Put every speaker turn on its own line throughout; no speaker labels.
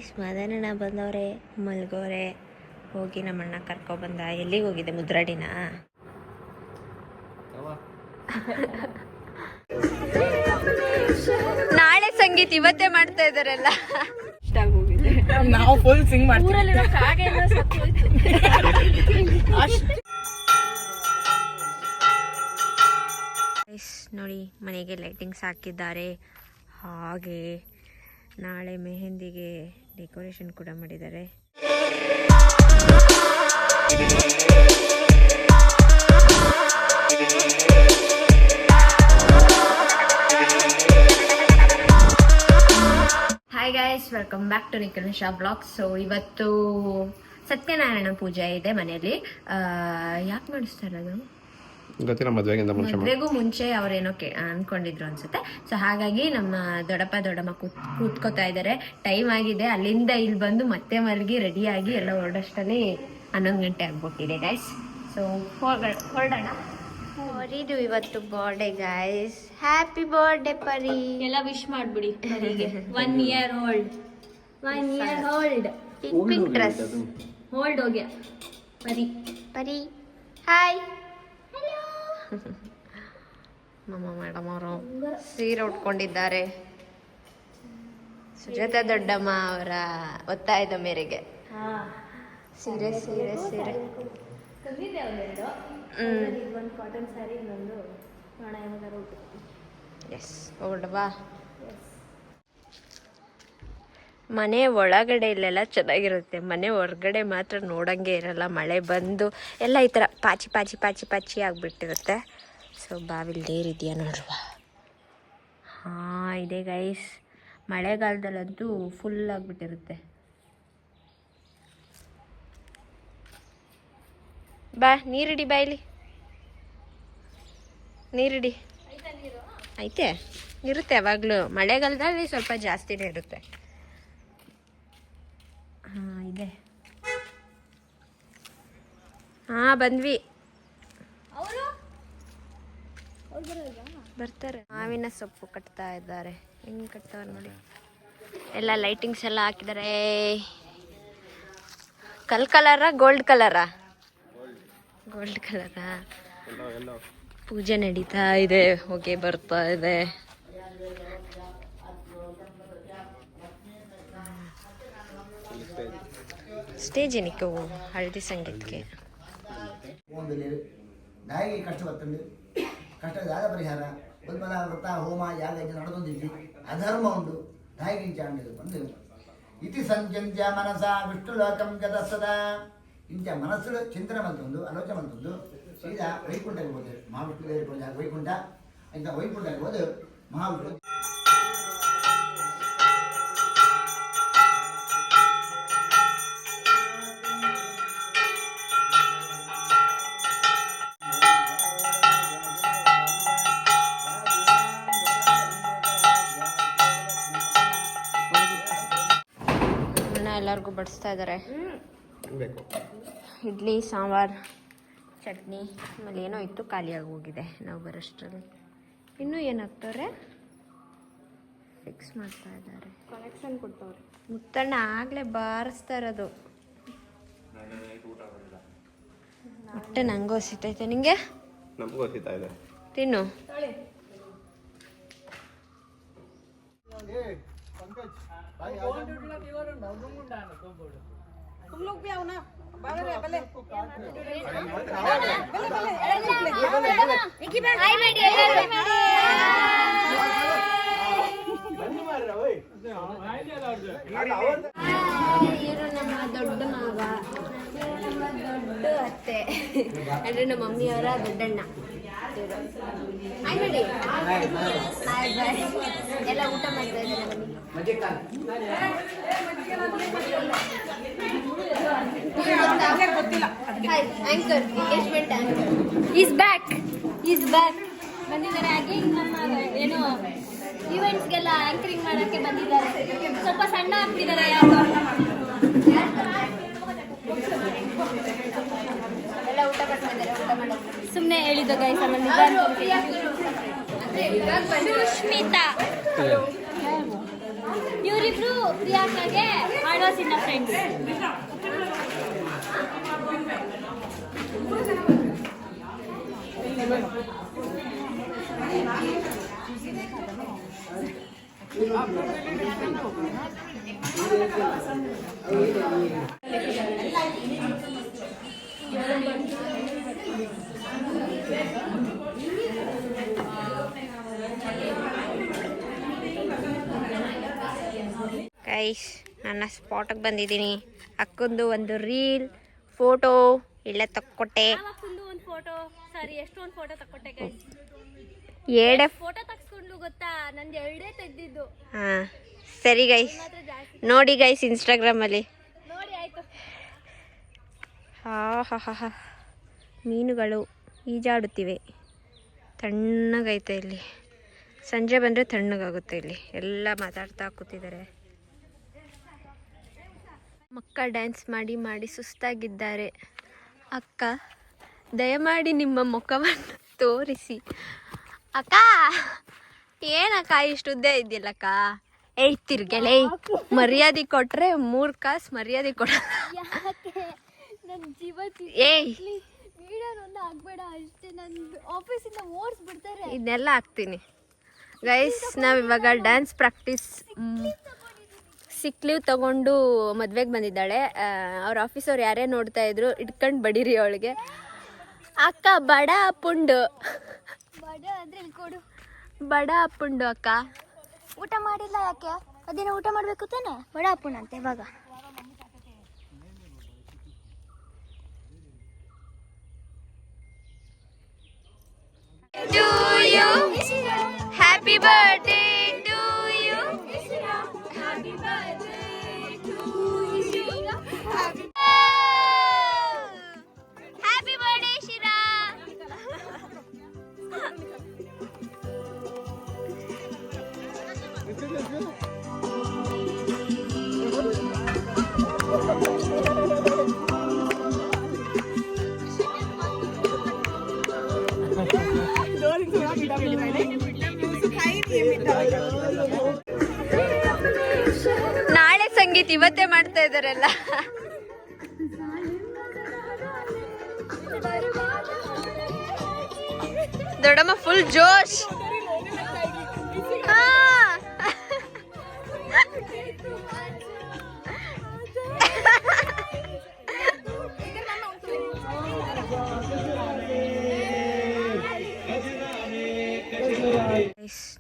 Guys ಮದನಣ್ಣ ಬಂದವ್ರೆ, ಮಲ್ಗೋರೆ. ಹೋಗಿ ನಮ್ಮಣ್ಣ ಕರ್ಕೊಬಂದ. ಎಲ್ಲಿಗೆ ಹೋಗಿದೆ? ಮುದ್ರಾಡಿನ. ನಾಳೆ ಸಂಗೀತ ಇವತ್ತೇ ಮಾಡ್ತಾ ಇದಾರಲ್ಲ.
ನಾವು ಫುಲ್ ಸಿಂಗ್ ಮಾಡ್ತೀವಿ.
ನೋಡಿ, ಮನೆಗೆ ಲೈಟಿಂಗ್ಸ್ ಹಾಕಿದ್ದಾರೆ. ಹಾಗೆ ನಾಳೆ ಮೆಹಂದಿಗೆ ಡೆಕೋರೇಷನ್ ಕೂಡ ಮಾಡಿದ್ದಾರೆ. Hi guys, welcome back to Nikhilesh blogs. So ಇವತ್ತು ಸತ್ಯನಾರಾಯಣ ಪೂಜೆ ಇದೆ ಮನೆಯಲ್ಲಿ. ಯಾಕೆ ಮಾಡಿಸ್ತಾರೆ ಅದು
ಗೊತ್ತಿಲ್ಲ. ಮದುವೆಗೂ
ಮುಂಚೆ ಅವ್ರೇನೋ ಅನ್ಕೊಂಡಿದ್ರು ಅನ್ಸುತ್ತೆ. ಸೊ ಹಾಗಾಗಿ ನಮ್ಮ ದೊಡ್ಡಮ್ಮ ಕೂತ್ಕೋತಾ ಇದ್ದಾರೆ. ಟೈಮ್ ಆಗಿದೆ. ಅಲ್ಲಿಂದ ಇಲ್ಲಿ ಬಂದು ಮತ್ತೆ ಮಲಗಿ ರೆಡಿಯಾಗಿ ಎಲ್ಲ ಹೊರಡೋಷ್ಟರಲ್ಲಿ 11 ಗಂಟೆ ಆಗ್ಬಿಟ್ಟಿದೆ ಗೈಸ್. ಸೊ ಹೊರಡೋಣ. ಇದು ಇವತ್ತು ಬರ್ಡೇ ಗೈಸ್. ಹ್ಯಾಪಿ ಬರ್ಡೇ ಪರಿ.
ಎಲ್ಲ ವಿಶ್ ಮಾಡ್ಬಿಡಿ ಪರಿಗೆ. 1 year old.
Pink dress
hold ಹೋಗ್ಯ
ಪರಿ. ಹಾಯ್. ಮಮ್ಮ ಮೇಡಮ್ ಅವರು ಸೀರೆ ಉಟ್ಕೊಂಡಿದ್ದಾರೆ. ಸುಜಾತ ದೊಡ್ಡಮ್ಮ ಅವರ ಒತ್ತಾಯದ ಮೇರೆಗೆ ಸೀರೆ. ಎಸ್, ಹೊರಡ್ವಾ. ಮನೆ ಒಳಗಡೆ ಇಲ್ಲೆಲ್ಲ ಚೆನ್ನಾಗಿರುತ್ತೆ. ಮನೆ ಹೊರಗಡೆ ಮಾತ್ರ ನೋಡಂಗೆ ಇರಲ್ಲ. ಮಳೆ ಬಂದು ಎಲ್ಲ ಈ ಥರ ಪಾಚಿ ಆಗಿಬಿಟ್ಟಿರುತ್ತೆ. ಸೊ ಬಾವಿಲ್ ನೀರಿದೆಯಾ ನೋಡುವ. ಹಾಂ, ಇದೆ ಗೈಸ್. ಮಳೆಗಾಲದಲ್ಲಂತೂ ಫುಲ್ ಆಗಿಬಿಟ್ಟಿರುತ್ತೆ. ಬಾ, ನೀರಿಡಿ. ಬಾಯಿಲಿ ನೀರಿಡಿ. ಐತೆ, ಇರುತ್ತೆ ಯಾವಾಗಲೂ. ಮಳೆಗಾಲದಲ್ಲಿ ಸ್ವಲ್ಪ ಜಾಸ್ತಿನೇ ಇರುತ್ತೆ. ಹಾಂ, ಇದೆ. ಹಾಂ, ಬಂದ್ವಿ. ಬರ್ತಾರೆ. ಮಾವಿನ ಸೊಪ್ಪು ಕಟ್ತಾ ಇದ್ದಾರೆ. ಹೆಂಗೆ ಕಟ್ತಾವ್ರೆ ನೋಡಿ. ಎಲ್ಲ ಲೈಟಿಂಗ್ಸ್ ಎಲ್ಲ ಹಾಕಿದ್ದಾರೆ. ಕಲರಾ ಗೋಲ್ಡ್ ಕಲರಾ? ಗೋಲ್ಡ್ ಕಲರಾ. ಪೂಜೆ ನಡೀತಾ ಇದೆ. ಹೊಗೆ ಬರ್ತಾ ಇದೆ. ಸ್ಟೇಜ್ ಏನಕ್ಕೆ ಹಳದಿ ಸಂಗೀತಕ್ಕೆ.
ಕಷ್ಟದಾದ ಪರಿಹಾರ ಉಲ್ಬಲ ವ್ರತ ಹೋಮ ಯಾಗ ನಡೆದೊಂದಿದ್ದು ಅಧರ್ಮ ಉಂಟು ದಾಯಿಗಿಂಚಾಂಡದು ಬಂದು ಇತಿ ಸಂಚಿತ್ಯ ಮನಸ ವಿಷ್ಣುಲೋಕಂ ಗತ ಸದಾ ಇಂಚ ಮನಸ್ಸು ಚಿಂತನೆ ಮಲ್ತೊಂದು ಆಲೋಚನೆ ಮಲ್ತೊಂದು ಸೀದಾ ವೈಕುಂಠಕ್ಕೆ ಹೋದೆ. ಮಹಾವಿಷ್ಣು ದೇವರ ವೈಕುಂಠ ಇಂಥ ವೈಕುಂಠಕ್ಕೆ ಹೋದು ಮಹಾವಿಷ್ಣು
ಎಲ್ಲರಿಗೂ ಬಡಿಸ್ತಾ ಇದ್ದಾರೆ. ಇಡ್ಲಿ, ಸಾಂಬಾರ್, ಚಟ್ನಿ, ಆಮೇಲೆ ಏನೋ ಇತ್ತು, ಖಾಲಿಯಾಗಿ ಹೋಗಿದೆ ನಾವು ಬರೋಷ್ಟರಲ್ಲಿ. ಇನ್ನೂ ಏನಾಗ್ತವ್ರೆ? ಫಿಕ್ಸ್ ಮಾಡ್ತಾ ಇದ್ದಾರೆ.
ಕನೆಕ್ಷನ್ ಕೊಡ್ತವ್ರೆ.
ಮುತ್ತಣ್ಣ ಆಗಲೇ ಬಾರಿಸ್ತಾ ಇರೋದು. ಹೊಟ್ಟೆ ನಂಗೂ ಹಸಿತೈತೆ. ನಿಂಗೆ?
ನಮಗೂ ಹಸಿತಾ ಇದೆ.
ತಿನ್ನು.
तुम लोग भी आओ ना. बले बले
ಇವರು ನಮ್ಮ ದೊಡ್ಡ ಮಾವ, ದೊಡ್ಡ ಅತ್ತೆ ಅಂದ್ರೆ ನಮ್ಮ ಮಮ್ಮಿಯವರ ದೊಡ್ಡಣ್ಣ. ಎಲ್ಲ ಊಟ ಮಾಡ್ತಾ ಇದ್ದಾರೆ. ಆಂಕರ್ ಎಂಗೇಜ್ಮೆಂಟ್ ಈಸ್ ಬ್ಯಾಕ್
ಬಂದಿದ್ದಾರೆ. ಹಾಗೆ ನಮ್ಮ ಏನೋ ಈವೆಂಟ್ಸ್ಗೆಲ್ಲ ಆಂಕರಿಂಗ್ ಮಾಡೋಕ್ಕೆ ಬಂದಿದ್ದಾರೆ. ಸ್ವಲ್ಪ ಸಣ್ಣ ಆಗ್ತಿದ್ದಾರೆ.
ಎಲ್ಲ ಊಟ ಮಾಡ್ತಾ ಇದ್ದಾರೆ. ಊಟ ಮಾಡೋದು
ಸುಮ್ಮನೆ ಹೇಳಿದ್ದು ಗೈಸ್. ಸುಷ್ಮಿತಾ ಇವರಿಬ್ರು ಪ್ರಿಯಾಂಕಾಗೆ ಹಾಡು ದೇವಾಸ್ ಇನ್ನ ಫ್ರೆಂಡ್ಸ್.
ಗೈಸ್ ನನ್ನ ಸ್ಪಾಟಿಗೆ ಬಂದಿದ್ದೀನಿ. ಅಕ್ಕೊಂದು ಒಂದು ರೀಲ್ ಫೋಟೋ ಎಲ್ಲ ತಕ್ಕೊಟ್ಟೆ.
ಒಂದು ಫೋಟೋ ಸಾರಿ ಎಷ್ಟೊಂದು ಫೋಟೋ ತಕ್ಕೊಟ್ಟೆ ಗೈಸ್.
ಏಡೆ
ಫೋಟೋ ತಗ್ಸ್ಕೊಂಡ್ಲು ಗೊತ್ತಾ, ನಂದು 2 ತೆಗ್ದಿದ್ದು.
ಹಾಂ ಸರಿ ಗೈಸ್, ನೋಡಿ ಗೈಸ್ ಇನ್ಸ್ಟಾಗ್ರಾಮಲ್ಲಿ
ನೋಡಿ ಆಯ್ತು.
ಹಾ ಮೀನುಗಳು ಈಜಾಡುತ್ತಿವೆ. ತಣ್ಣಗೈತೆ ಇಲ್ಲಿ. ಸಂಜೆ ಬಂದರೆ ತಣ್ಣಗಾಗುತ್ತೆ ಇಲ್ಲಿ. ಎಲ್ಲ ಮಾತಾಡ್ತಾ ಕೂತಿದ್ದಾರೆ. ಮಕ್ಕ ಡ್ಯಾನ್ಸ್ ಮಾಡಿ ಮಾಡಿ ಸುಸ್ತಾಗಿದ್ದಾರೆ. ಅಕ್ಕ ದಯಮಾಡಿ ನಿಮ್ಮ ಮುಖವನ್ನು ತೋರಿಸಿ. ಅಕ್ಕ ಏನಕ್ಕ ಇಷ್ಟುದ್ದೇ ಇದ್ದಿಲ್ಲಕ್ಕ? ಏಯ್ ತಿರ್ಗೆಲೆ, ಮರ್ಯಾದೆ ಕೊಟ್ರೆ 3 ಕಾಸು ಮರ್ಯಾದೆ ಕೊಡ.
ಯಾಕೆ ನನ್ನ ಜೀವ
ಏಯ್
ವಿಡಿಯೋನೊಂದು ಆಗ್ಬೇಡ ಅಷ್ಟೇ. ನನ್ನ ಆಫೀಸಿಂದ ಓಡಿಸ್ಬಿಡ್ತಾರೆ.
ಇದನ್ನೆಲ್ಲ ಹಾಕ್ತೀನಿ ಗೈಸ್. ನಾವಿವಾಗ ಡ್ಯಾನ್ಸ್ ಪ್ರಾಕ್ಟೀಸ್ ಸಿಕ್ ಲೀವ್ ತಗೊಂಡು ಮದ್ವೆಗೆ ಬಂದಿದ್ದಾಳೆ. ಅವ್ರ ಆಫೀಸವ್ರು ಯಾರೇ ನೋಡ್ತಾ ಇದ್ರು ಇಟ್ಕೊಂಡು ಬಡೀರಿ ಅವಳಿಗೆ. ಅಕ್ಕ ಬಡ ಪುಂಡು,
ಬಡ ಅಂದ್ರೆ ಇಲ್ಲಿ ಕೊಡು.
ಬಡ ಪುಂಡು ಅಕ್ಕ.
ಊಟ ಮಾಡಿಲ್ಲ ಯಾಕೆ? ಅದೇನೋ ಊಟ ಮಾಡಬೇಕು ತಾನೆ. ಬಡ ಅಪ್ಪುಣ ಅಂತ ಇವಾಗ.
To you, happy birthday to you.
Happy birthday to you.
Happy birthday Shira. ನಾಳೆ ಸಂಗೀತ ಇವತ್ತೇ ಮಾಡ್ತಾ ಇದಾರಲ್ಲ. ದೊಡ್ಡಮ್ಮ ಫುಲ್ ಜೋಶ್.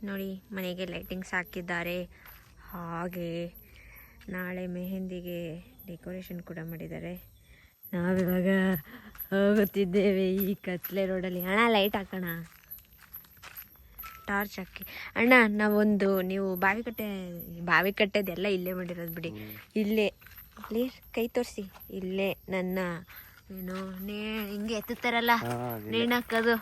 ನೋಡಿ ಮನೆಗೆ ಲೈಟಿಂಗ್ಸ್ ಹಾಕಿದ್ದಾರೆ. ಹಾಗೆ ನಾಳೆ ಮೆಹಂದಿಗೆ ಡೆಕೋರೇಷನ್ ಕೂಡ ಮಾಡಿದ್ದಾರೆ. ನಾವಿವಾಗ ಹೋಗುತ್ತಿದ್ದೇವೆ ಈ ಕತ್ಲೆ ರೋಡಲ್ಲಿ. ಅಣ್ಣ ಲೈಟ್ ಹಾಕೋಣ, ಟಾರ್ಚ್ ಹಾಕಿ. ಅಣ್ಣ ನಾವೊಂದು, ನೀವು ಬಾವಿ ಕಟ್ಟೆದೆಲ್ಲ ಇಲ್ಲೇ ಮಾಡಿರೋದು ಬಿಡಿ. ಇಲ್ಲೇ ಇಲ್ಲಿ ಕೈ ತೋರಿಸಿ. ಇಲ್ಲೇ ನನ್ನ ಏನು ಹಿಂಗೆ ಎತ್ತುತ್ತಾರಲ್ಲ ನೇಣಾಕೋದು,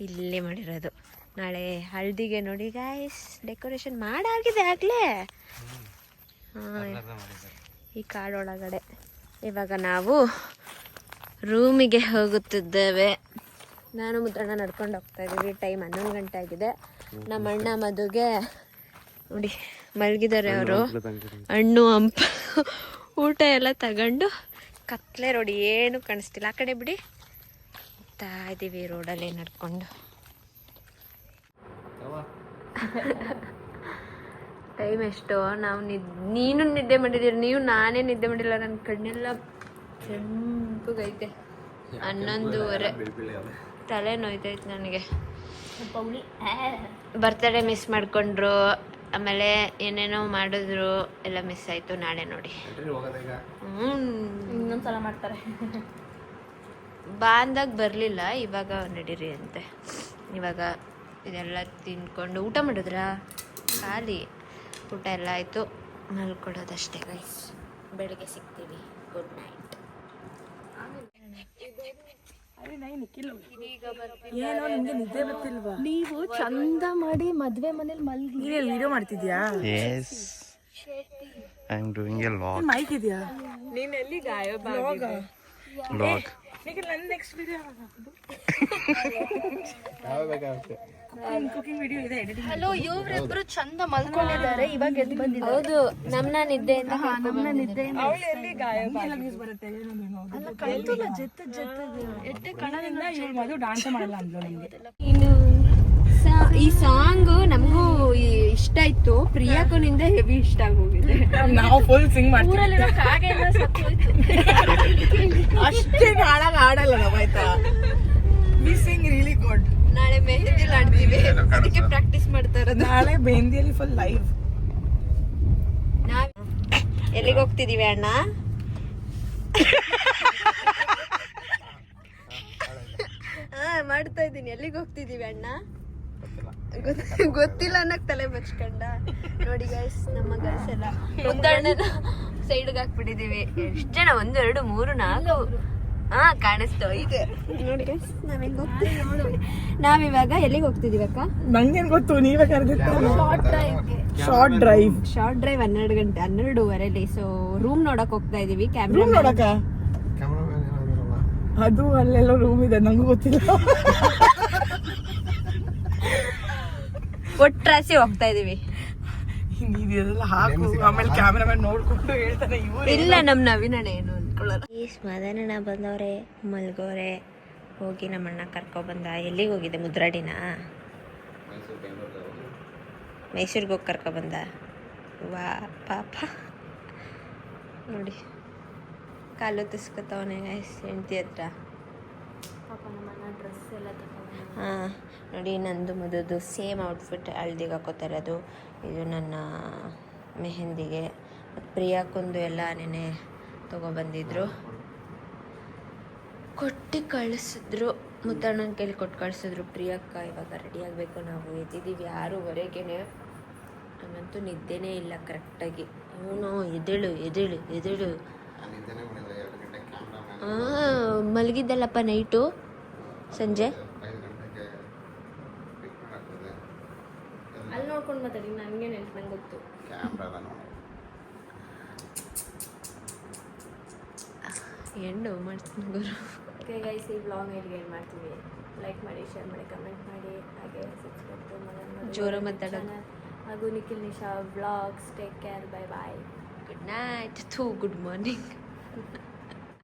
ಇಲ್ಲೇ ಮಾಡಿರೋದು. ನಾಳೆ ಹಳದಿಗೆ ನೋಡಿ ಗಾಯ್ಸ್ ಡೆಕೋರೇಷನ್ ಮಾಡಾಗಿದೆ ಆಗಲೇ ಈ ಕಾಡೊಳಗಡೆ. ಇವಾಗ ನಾವು ರೂಮಿಗೆ ಹೋಗುತ್ತಿದ್ದೇವೆ. ನಾನು ಮುದ್ದಣ್ಣ ನಡ್ಕೊಂಡು ಹೋಗ್ತಾ ಇದ್ದೀವಿ. ಟೈಮ್ 11 ಗಂಟೆ ಆಗಿದೆ. ನಮ್ಮ ಅಣ್ಣ ಮದುಗೆ ನೋಡಿ ಮಲಗಿದ್ದಾರೆ ಅವರು. ಹಣ್ಣು ಹಂಪ ಊಟ ಎಲ್ಲ ತಗೊಂಡು ಕತ್ಲೆ ರೋಡ್ ಏನು ಕಾಣಿಸ್ತಿಲ್ಲ. ಆ ಕಡೆ ಬಿಡಿ ಹೋಗ್ತಾ ಇದ್ದೀವಿ ರೋಡಲ್ಲಿ ನಡ್ಕೊಂಡು. ಟೈಮ್ ಎಷ್ಟೋ ನಾವು ನೀನು ನಿದ್ದೆ ಮಾಡಿದ್ದೀರಿ, ನೀವು ನಾನೇ ನಿದ್ದೆ ಮಾಡಿಲ್ಲ. ನನ್ನ ಕಣ್ಣೆಲ್ಲ ಕೆಂಪಗೈತೆ. 11:30 ತಲೆ ನೋಯ್ತೈತೆ ನನಗೆ. ಬರ್ತಡೇ ಮಿಸ್ ಮಾಡ್ಕೊಂಡ್ರು, ಆಮೇಲೆ ಏನೇನೋ ಮಾಡಿದ್ರು, ಎಲ್ಲ ಮಿಸ್ ಆಯಿತು. ನಾಳೆ ನೋಡಿ
ಇನ್ನೊಂದ್ಸಲ ಮಾಡ್ತಾರೆ.
ಬಾಂದಾಗ ಬರಲಿಲ್ಲ, ಇವಾಗ ನಡೀರಿ ಅಂತೆ. ಇವಾಗ ಇದೆಲ್ಲ ತಿನ್ಕೊಂಡು ಊಟ ಮಾಡಿದ್ರಾ? ಖಾಲಿ ಊಟ ಎಲ್ಲ ಆಯಿತು. ಮಲ್ಕೊಡೋದಷ್ಟೇ ಗೈಸ್. ಬೆಳಗ್ಗೆ ಸಿಗ್ತೀವಿ. Good night.
ನೀವು ಚಂದ ಮಾಡಿ ಮದ್ವೆ ಮನೇಲಿ ಮಲ್ಗಿ ವಿಡಿಯೋ ಮಾಡ್ತಿದ್ಯಾ?
Yes I am doing a vlog.
Mike ಇದೆಯಾ?
ವ್ಲಾಗ್
ಈಗ ನನ್ನ ನೆಕ್ಸ್ಟ್ ವಿಡಿಯೋ
ಯಾವ ಬೇಕಾಗುತ್ತೆ
ಕುಕಿಂಗ್ ವಿಡಿಯೋ ಇದೆ ಎಡಿಟಿಂಗ್.
ಹಲೋ, ಇವ್ರಿಬ್ರು ಚಂದ ಮಲ್ಕೊಂಡಿದ್ದಾರೆ, ಇವಾಗ ಎದ್ದು ಬಂದಿದ್ದಾರೆ.
ಹೌದು, ನಮ್ನ ನಿದ್ದೆಯಿಂದ
ನಮ್ಮನ್ನ ನಿದ್ದೆ
ಅವಳು ಎಲ್ಲಿ ನ್ಯೂಸ್ ಬರುತ್ತೆ
ಅಲ್ಲ, ಕಳ್ತಲ್ಲ ಜೆತ್ತ ಎಟ್ಟೆ
ಕಣದಿಂದ ಇವಳು ಮದುವೆ ಡಾನ್ಸ್ ಮಾಡಲ್ಲ ಅಂದ್ಲು ನಿಮಗೆ.
ಇನ್ನು ಈ ಸಾಂಗ್ ನಮಗೂ ಇಷ್ಟ ಇತ್ತು, ಪ್ರಿಯಾಕನಿಂದ ಹೆವಿ ಇಷ್ಟ ಆಗೋಗಿದೆ.
ನಾವು ಫುಲ್ ಸಿಂಗ್ ಮಾಡ್ತೀವಿ.
ಊರಲ್ಲಿರೋ ಕಾಗೆ ಎಲ್ಲ ಸತ್ತೋಯ್ತು.
ಅಷ್ಟೇ ಹಾಳಾಗಿ ಆಡಲ್ಲ ನಾವು, ಆಯ್ತಾ? We sing really good.
ನಾಳೆ ಮೆಹಂದಿ ಆಡ್ತೀವಿ, ಅದಕ್ಕೆ ಪ್ರಾಕ್ಟೀಸ್ ಮಾಡ್ತಾ ಇರೋದು.
ನಾಳೆ ಬೆಂದಿಯಲ್ಲಿ ಫುಲ್ ಲೈವ್.
ನಾವ್ ಎಲ್ಲಿಗೆ ಹೋಗ್ತಿದೀವಿ ಅಣ್ಣ? ಮಾಡ್ತಾ ಇದ್ದೀನಿ. ಎಲ್ಲಿಗೆ ಹೋಗ್ತಿದೀವಿ ಅಣ್ಣ? ಗೊತ್ತಿಲ್ಲ ಅನ್ನಕ್ ತಲೆ ಬಚ್ಕೊಂಡ. ನೋಡಿ ಗೈಸ್, ನಮ್ಮ ಗರ್ಲ್ಸ್ ಎಲ್ಲ ಒಂದಣ್ಣನ ಸೈಡ್ಗೆ ಹಾಕ್ಬಿಟ್ಟಿದೀವಿ. ಎಷ್ಟ್ ಜನ? 1 2 3 4 ಹಾ, ಕಾಣಿಸ್ತು ಇದೆ ನೋಡಿ ಗೈಸ್. ನಾವಿವಾಗ ಎಲ್ಲಿಗೆ ಹೋಗ್ತಿದೀವಿ ಅಕ್ಕ?
ನಂಗೇನ್ ಗೊತ್ತು, ನೀವೇ ಕರೆದಿತ್ತು. ಶಾರ್ಟ್ ಡ್ರೈವ್
12 ಗಂಟೆ 12:30. ಸೊ ರೂಮ್ ನೋಡಕ್ ಹೋಗ್ತಾ ಇದೀವಿ. ಕ್ಯಾಮ್ರಾ
ನೋಡಕ ಅದು ಅಲ್ಲೆಲ್ಲ ರೂಮ್ ಇದೆ, ನಂಗೂ ಗೊತ್ತಿಲ್ಲ.
ಒಟ್ರಾಸಿ ಹೋಗ್ತಾ ಇದೀವಿ.
ಇದೆಲ್ಲ ಹಾಕು, ಆಮೇಲೆ ಕ್ಯಾಮ್ರಾಮನ್ ನೋಡ್ಕೊಂಡು ಹೇಳ್ತಾನೆ ಇವ್ರು.
ಇಲ್ಲ, ನಮ್ ನವೀನಣ್ಣ ಏನು ಅನ್ಕೊಳ್ಳೋದು. ಈ ಸ್ಮದನಣ್ಣ ಬಂದವ್ರೆ, ಮಲ್ಗೋರೆ. ಹೋಗಿ ನಮ್ಮಣ್ಣ ಕರ್ಕೊಬಂದ. ಎಲ್ಲಿಗೆ ಹೋಗಿದೆ? ಮುದ್ರಾಡಿನ ಮೈಸೂರಿಗೆ ಹೋಗಿ ಕರ್ಕೊಬಂದ. ವಾ ಪಾಪ ನೋಡಿ, ಕಾಲು ತಿಸ್ಕೊತವನೆ ಹೆಂಡತಿ ಹತ್ರ. ಹಾಂ ನೋಡಿ, ನಂದು ಮದುದು ಸೇಮ್ ಔಟ್ಫಿಟ್ ಹಳ್ದಿಗೆ ಹಾಕೋತಾ ಇರೋದು. ಇದು ನನ್ನ ಮೆಹಂದಿಗೆ. ಮತ್ತು ಪ್ರಿಯಾಕೊಂದು ಎಲ್ಲ ನೆನೆ ತೊಗೊಬಂದಿದ್ರು, ಕೊಟ್ಟು ಕಳಿಸಿದ್ರು. ಮುತ್ತಣ್ಣನ ಕೈಲಿ ಕೊಟ್ಟು ಕಳಿಸಿದ್ರು. ಪ್ರಿಯಕ್ಕ ಇವಾಗ ರೆಡಿ ಆಗಬೇಕು. ನಾವು ಎದ್ದಿದ್ದೀವಿ 6:30ಗೆ. ನಮ್ಮಂತೂ ನಿದ್ದೆನೇ ಇಲ್ಲ ಕರೆಕ್ಟಾಗಿ. ಇವನು ಎದೇಳು ಎದೇಳು ಎದೇಳು. ಮಲಗಿದ್ದಲ್ಲಪ್ಪ ನೈಟು, ಸಂಜೆ ಅಲ್ಲಿ ನೋಡ್ಕೊಂಡು ಮಾತಾಡಿ. ನನಗೆ ನೆನ್ಪು, ನಂಗೆ ಗೊತ್ತು. ಹೆಣ್ಣು ಮಾಡ್ತೀನಿ ಗುರು. ಓಕೆ ಗೈಸ್, ಈ ವ್ಲಾಗ್ ಇಲ್ಲಿಗೆ ಏನು ಮಾಡ್ತೀವಿ. ಲೈಕ್ ಮಾಡಿ, ಶೇರ್ ಮಾಡಿ, ಕಮೆಂಟ್ ಮಾಡಿ, ಹಾಗೆ ಸಬ್ಸ್ಕ್ರೈಬ್ ಜೋರ ಮಾತಾಡೋದು. ಹಾಗೂ Nikhil Nisha vlogs. Take care, bye bye, good night, good morning.